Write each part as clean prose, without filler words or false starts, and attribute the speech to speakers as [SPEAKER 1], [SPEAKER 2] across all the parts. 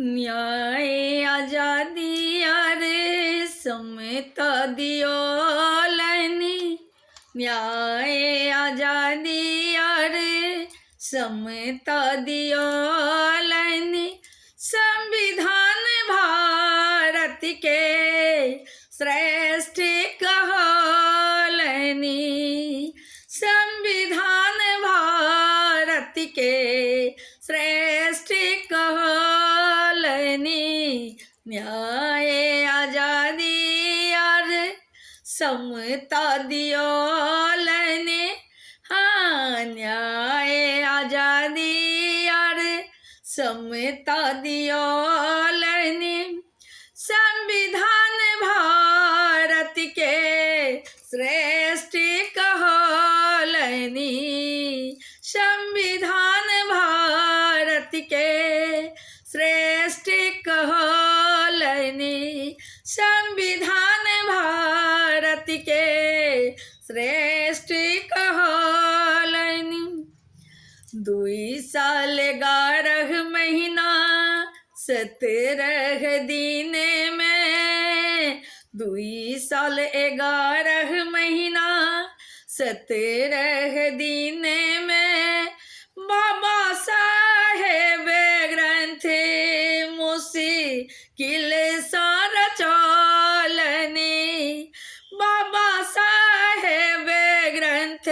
[SPEAKER 1] न्याय आजादी अरे समता दियोलनी। न्याय आजादी अरे समता दियोलनी। संविधान भारत के श्रेष्ठ कहलनी। संविधान भारत के श्रेष्ठ कहलनी। न्याय आजादी और समता दियोलनी। हाँ, न्याय आजादी और समता दियोलनी। संविधान भारत के श्रेष्ठ कहलनी। संविधान भारत के श्रेष्ठ कहलनी। संविधान भारत के श्रेष्ठ कहलनी। 2 साल 11 महीना 17 दिन में। 2 साल 11 महीना 17 दिन में। बाबा साहेब ग्रंथ मुश्किल सारा चलनी। बाबा साहेब ग्रंथ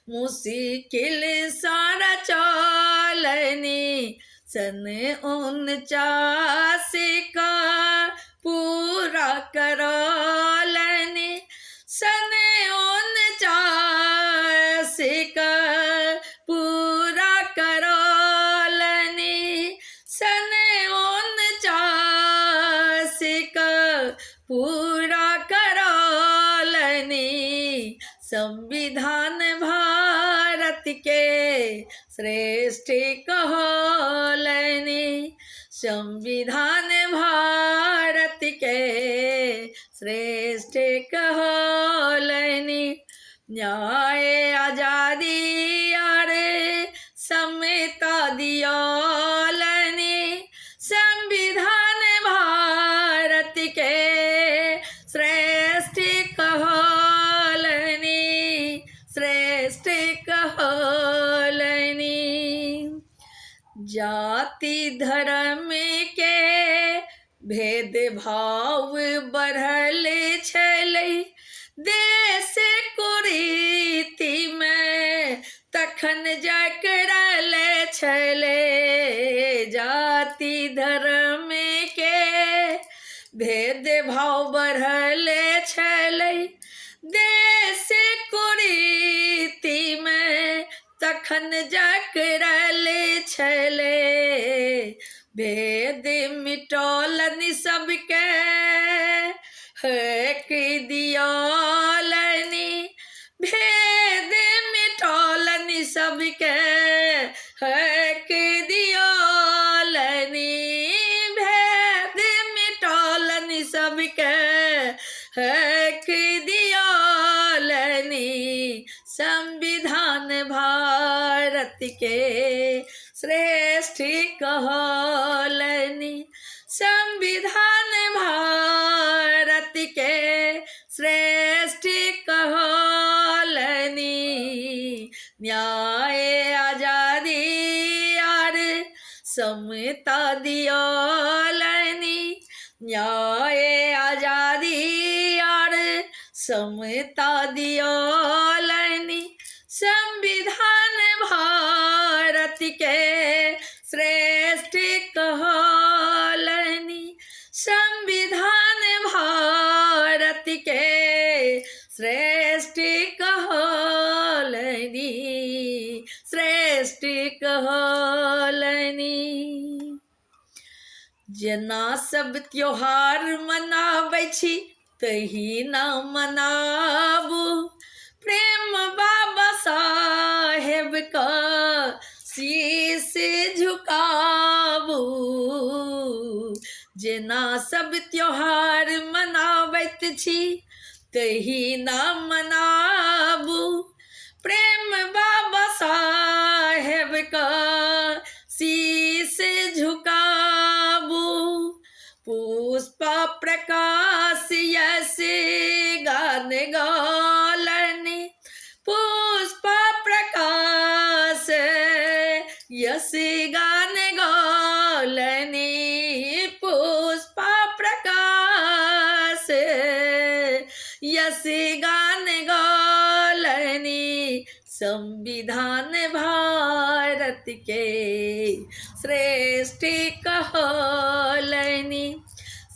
[SPEAKER 1] मुश्किल सारा चलनी। सन 49 का पूरा करलनी। सन 49 का पूरा करलनी। सन 49 का पूरा करलनी। संविधान भारत के श्रेष्ठ कहलनी। संविधान भारत के श्रेष्ठ कहलनी। न्याय आजादी और समता दियोलनी। संविधान भारत के श्रेष्ठ कहलनी। श्रेष्ठ कहलनी। जाति धर्म के भेदभाव बढ़ल छलै देश कुरीति में तखन जागरल छलै। जाति धर्म के भेदभाव बढ़ल छलै देश कुरीति में तखन जागरल छलै। भेद मिटौलनि सबके हक दियोलनी। भेद मिटौलनि सबके हक दियोलनी। भेद मिटौलनि सबके हक दियोलनी। संविधान भारत के श्रेष्ठ कहलनी। संविधान भारत के श्रेष्ठ कहलनी। न्याय आजादी और समता दियोलनी। न्याय आजादी और समता दियोलनी। संविधान भारत के श्रेष्ठ कहलनी। संविधान भारत के श्रेष्ठ कहलनी। श्रेष्ठ कहलनी। जेना सब त्योहार मनाबै छी तहिना मनाबू। प्रेम बाबा साहेब का शीश झुकाबू। जेना सब त्योहार मनाबैत छी तहिना मनाबू। प्रेम बाबा साहेब का शीश झुका प्रकाश यस गान गौलनी पुष्प प्रकाश यस गान गौलनी पुष्प प्रकाश यस गान गौलनी संविधान भारत के श्रेष्ठ कहलनी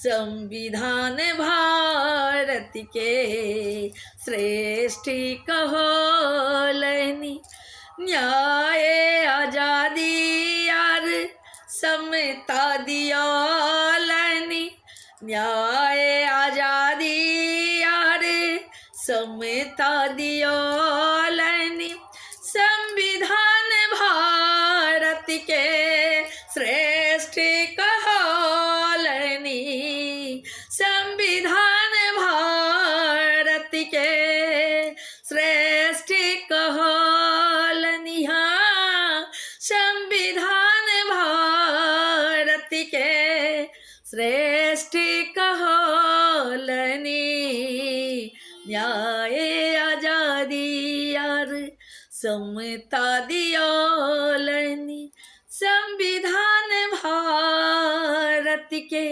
[SPEAKER 1] संविधान भारत के श्रेष्ठ कहलनी न्याय आजादी यार समता दियालनी न्याय आजादी यार समता दियालनी संविधान भारत के श्रेष्ठ कहलनी संविधान भारत के श्रेष्ठ कहलनी हाँ संविधान भारत के श्रेष्ठ कहलनी न्याय आजादी यार समता दियालनी संविधान भारत के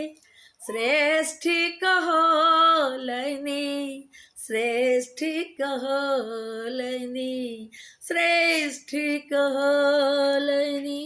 [SPEAKER 1] श्रेष्ठ कहलनी श्रेष्ठ कहलनी श्रेष्ठ कहलनी।